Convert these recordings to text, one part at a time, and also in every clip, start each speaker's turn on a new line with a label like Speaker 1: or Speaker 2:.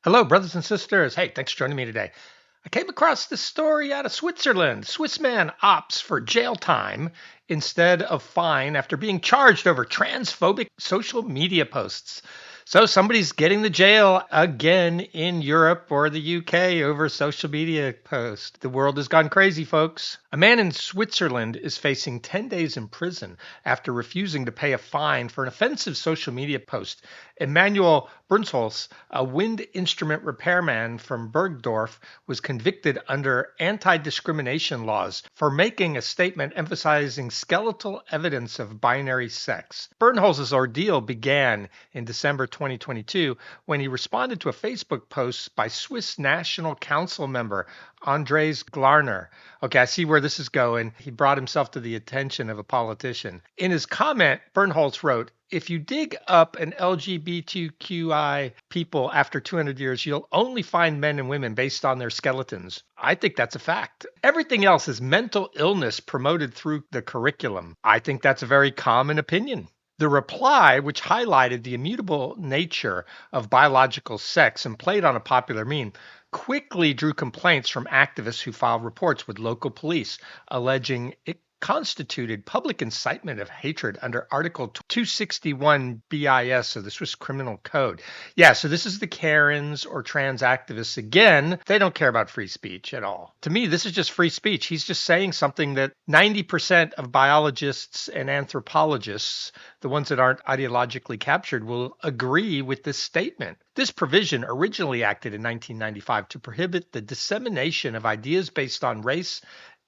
Speaker 1: Hello, brothers and sisters. Hey, thanks for joining me today. I came across this story out of Switzerland. Swiss man opts for jail time instead of fine after being charged over transphobic social media posts. So somebody's getting the jail again in Europe or the UK over social media posts. The world has gone crazy, folks. A man in Switzerland is facing 10 days in prison after refusing to pay a fine for an offensive social media post. Emmanuel Brunsholz, a wind instrument repairman from Bergdorf, was convicted under anti-discrimination laws for making a statement emphasizing skeletal evidence of binary sex. Bernholz's ordeal began in December 2022 when he responded to a Facebook post by Swiss National Council member Andres Glarner. Okay, I see where this is going. He brought himself to the attention of a politician. In his comment, Bernholz wrote, "If you dig up an LGBTQI people after 200 years, you'll only find men and women based on their skeletons." I think that's a fact. Everything else is mental illness promoted through the curriculum. I think that's a very common opinion. The reply, which highlighted the immutable nature of biological sex and played on a popular meme, quickly drew complaints from activists who filed reports with local police alleging it constituted public incitement of hatred under Article 261 BIS of the Swiss Criminal Code. Yeah, so this is the Karens or trans activists again. They don't care about free speech at all. To me, this is just free speech. He's just saying something that 90% of biologists and anthropologists, the ones that aren't ideologically captured, will agree with this statement. This provision originally acted in 1995 to prohibit the dissemination of ideas based on race,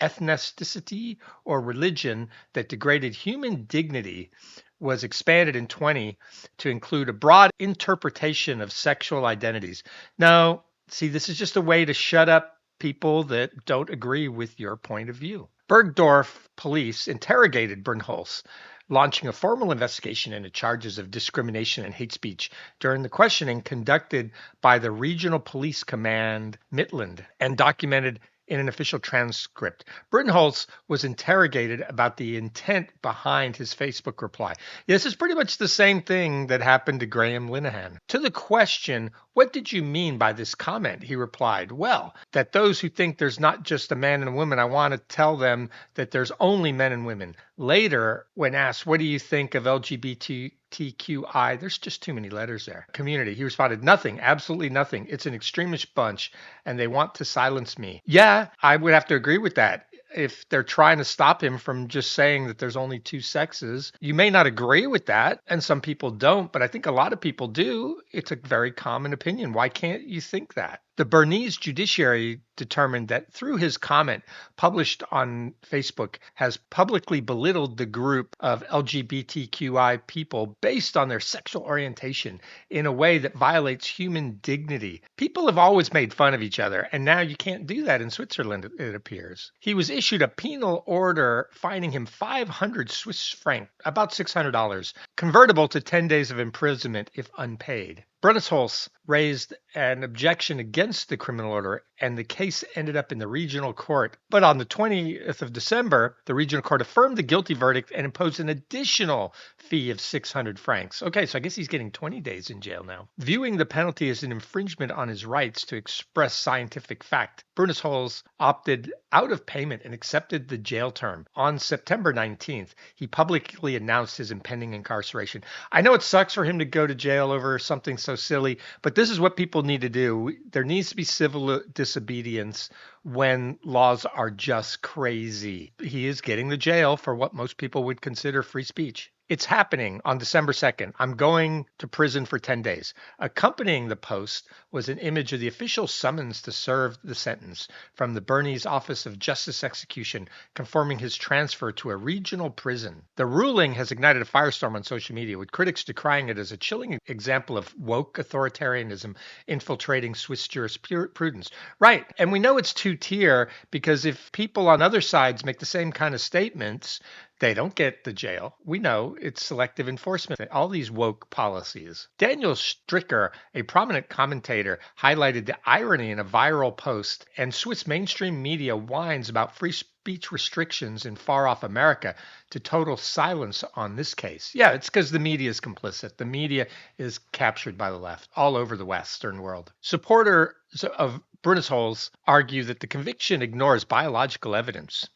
Speaker 1: ethnicity, or religion that degraded human dignity. Was expanded in 20 to include a broad interpretation of sexual identities. Now, see, this is just a way to shut up people that don't agree with your point of view. Bergdorf police interrogated Bernholz, launching a formal investigation into charges of discrimination and hate speech during the questioning conducted by the Regional Police Command Midland and documented in an official transcript. Brittenholtz was interrogated about the intent behind his Facebook reply. This is pretty much the same thing that happened to Graham Linehan. To the question, "What did you mean by this comment?" he replied, "Well, that those who think there's not just a man and a woman, I want to tell them that there's only men and women." Later, when asked, "What do you think of LGBTQI?" There's just too many letters there. Community. He responded, "Nothing, absolutely nothing. It's an extremist bunch and they want to silence me." Yeah, I would have to agree with that. If they're trying to stop him from just saying that there's only two sexes, you may not agree with that, and some people don't, but I think a lot of people do. It's a very common opinion. Why can't you think that? The Bernese judiciary determined that through his comment published on Facebook has publicly belittled the group of LGBTQI people based on their sexual orientation in a way that violates human dignity. People have always made fun of each other, and now you can't do that in Switzerland, it appears. He was issued a penal order fining him 500 Swiss franc, about $600, convertible to 10 days of imprisonment if unpaid. Brunnesholz raised an objection against the criminal order, and the case ended up in the regional court. But on the 20th of December, the regional court affirmed the guilty verdict and imposed an additional fee of 600 francs. Okay, so I guess he's getting 20 days in jail now. Viewing the penalty as an infringement on his rights to express scientific fact, Brunnesholz opted out of payment and accepted the jail term. On September 19th, he publicly announced his impending incarceration. I know it sucks for him to go to jail over something so silly, but this is what people need to do. There needs to be civil disobedience when laws are just crazy. He is getting the jail for what most people would consider free speech. It's happening on December 2nd. I'm going to prison for 10 days. Accompanying the post was an image of the official summons to serve the sentence from the Bernese Office of Justice Execution, confirming his transfer to a regional prison. The ruling has ignited a firestorm on social media, with critics decrying it as a chilling example of woke authoritarianism infiltrating Swiss jurisprudence. Right, and we know it's two-tier because if people on other sides make the same kind of statements, they don't get the jail. We know it's selective enforcement. All these woke policies. Daniel Stricker, a prominent commentator, highlighted the irony in a viral post, and Swiss mainstream media whines about free speech restrictions in far-off America to total silence on this case. Yeah, it's because the media is complicit. The media is captured by the left all over the Western world. Supporters of Brunholz argue that the conviction ignores biological evidence,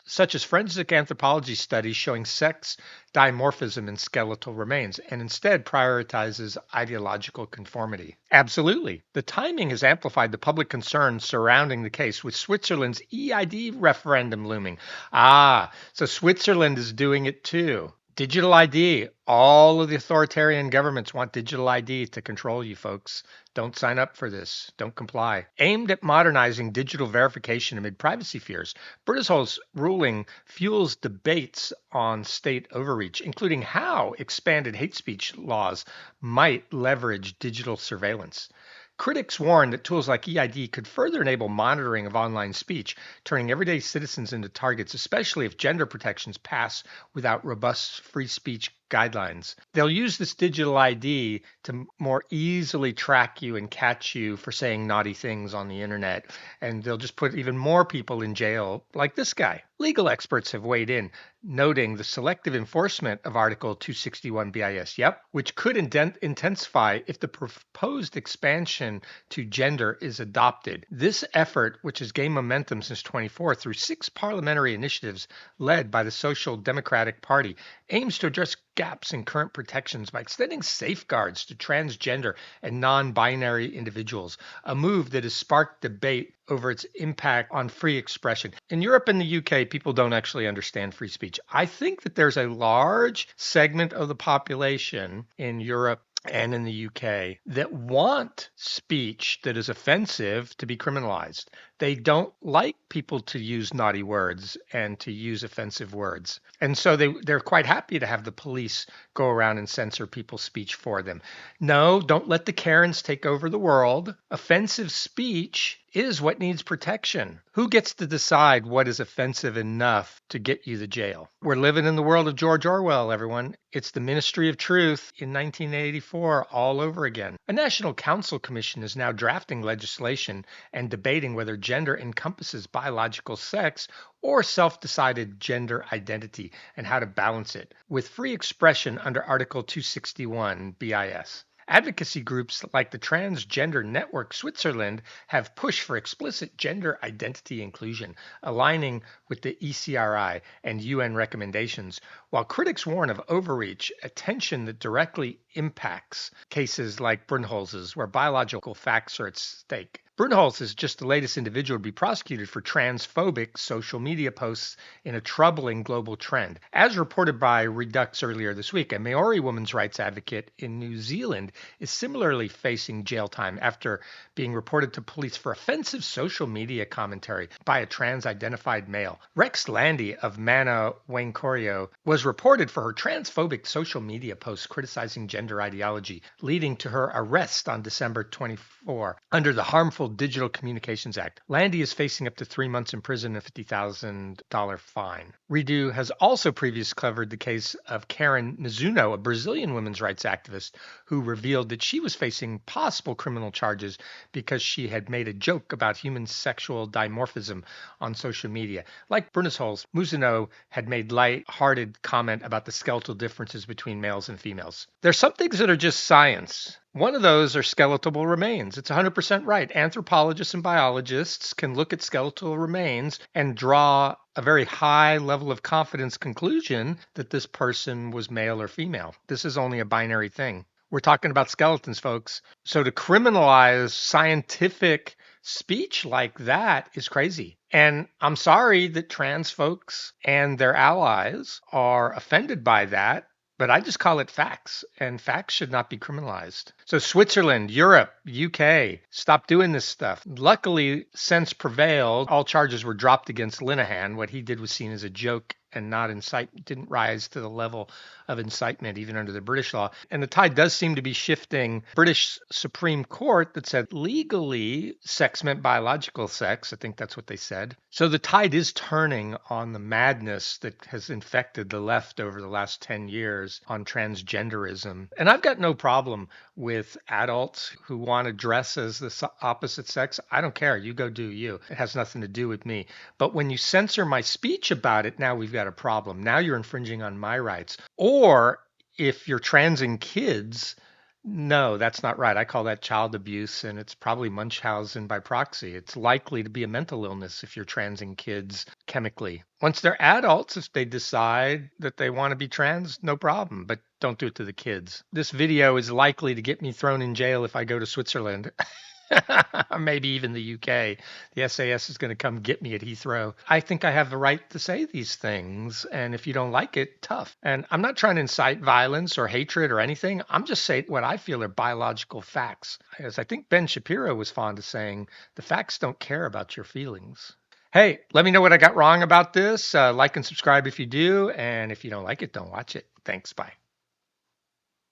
Speaker 1: such as forensic anthropology studies showing sex dimorphism in skeletal remains, and instead prioritizes ideological conformity. Absolutely. The timing has amplified the public concern surrounding the case, with Switzerland's EID referendum looming. So Switzerland is doing it too. Digital ID. All of the authoritarian governments want digital ID to control you, folks. Don't sign up for this. Don't comply. Aimed at modernizing digital verification amid privacy fears, Brunholz's ruling fuels debates on state overreach, including how expanded hate speech laws might leverage digital surveillance. Critics warn that tools like EID could further enable monitoring of online speech, turning everyday citizens into targets, especially if gender protections pass without robust free speech guidelines. They'll use this digital ID to more easily track you and catch you for saying naughty things on the internet, and they'll just put even more people in jail, like this guy. Legal experts have weighed in, noting the selective enforcement of Article 261 BIS, which could intensify if the proposed expansion to gender is adopted. This effort, which has gained momentum since 24 through 6 parliamentary initiatives led by the Social Democratic Party, aims to address gaps in current protections by extending safeguards to transgender and non-binary individuals, a move that has sparked debate over its impact on free expression. In Europe and the UK, people don't actually understand free speech. I think that there's a large segment of the population in Europe and in the UK that want speech that is offensive to be criminalized. They don't like people to use naughty words and to use offensive words. And so they're quite happy to have the police go around and censor people's speech for them. No, don't let the Karens take over the world. Offensive speech is what needs protection. Who gets to decide what is offensive enough to get you to jail? We're living in the world of George Orwell, everyone. It's the Ministry of Truth in 1984 all over again. A National Council Commission is now drafting legislation and debating whether gender encompasses biological sex or self-decided gender identity and how to balance it with free expression under Article 261 BIS. Advocacy groups like the Transgender Network Switzerland have pushed for explicit gender identity inclusion, aligning with the ECRI and UN recommendations, while critics warn of overreach, a tension that directly impacts cases like Brunholz's, where biological facts are at stake. Brunholz is just the latest individual to be prosecuted for transphobic social media posts in a troubling global trend. As reported by Redux earlier this week, a Maori women's rights advocate in New Zealand is similarly facing jail time after being reported to police for offensive social media commentary by a trans-identified male. Rex Landy of Mana Wankorio was reported for her transphobic social media posts criticizing gender ideology, leading to her arrest on December 24 under the Harmful Digital Communications Act. Landy is facing up to 3 months in prison and a $50,000 fine. Redu has also previously covered the case of Karen Mizuno, a Brazilian women's rights activist, who revealed that she was facing possible criminal charges because she had made a joke about human sexual dimorphism on social media. Like Brunholz, Mizuno had made light-hearted comment about the skeletal differences between males and females. There's some things that are just science. One of those are skeletal remains. It's 100% right. Anthropologists and biologists can look at skeletal remains and draw a very high level of confidence conclusion that this person was male or female. This is only a binary thing. We're talking about skeletons, folks. So to criminalize scientific speech like that is crazy. And I'm sorry that trans folks and their allies are offended by that. But I just call it facts, and facts should not be criminalized. So Switzerland, Europe, UK, stop doing this stuff. Luckily, sense prevailed. All charges were dropped against Linehan. What he did was seen as a joke and not didn't rise to the level of incitement even under the British law. And the tide does seem to be shifting. British Supreme Court that said legally sex meant biological sex. I think that's what they said. So the tide is turning on the madness that has infected the left over the last 10 years on transgenderism. And I've got no problem with adults who want to dress as the opposite sex. I don't care. You go do you. It has nothing to do with me. But when you censor my speech about it, now we've got a problem. Now you're infringing on my rights. Or if you're transing kids, no, that's not right. I call that child abuse, and it's probably Munchausen by proxy. It's likely to be a mental illness if you're transing kids chemically. Once they're adults, if they decide that they want to be trans, no problem, but don't do it to the kids. This video is likely to get me thrown in jail if I go to Switzerland. Maybe even the UK. The SAS is going to come get me at Heathrow. I think I have the right to say these things. And if you don't like it, tough. And I'm not trying to incite violence or hatred or anything. I'm just saying what I feel are biological facts. As I think Ben Shapiro was fond of saying, the facts don't care about your feelings. Hey, let me know what I got wrong about this. Like and subscribe if you do. And if you don't like it, don't watch it. Thanks. Bye.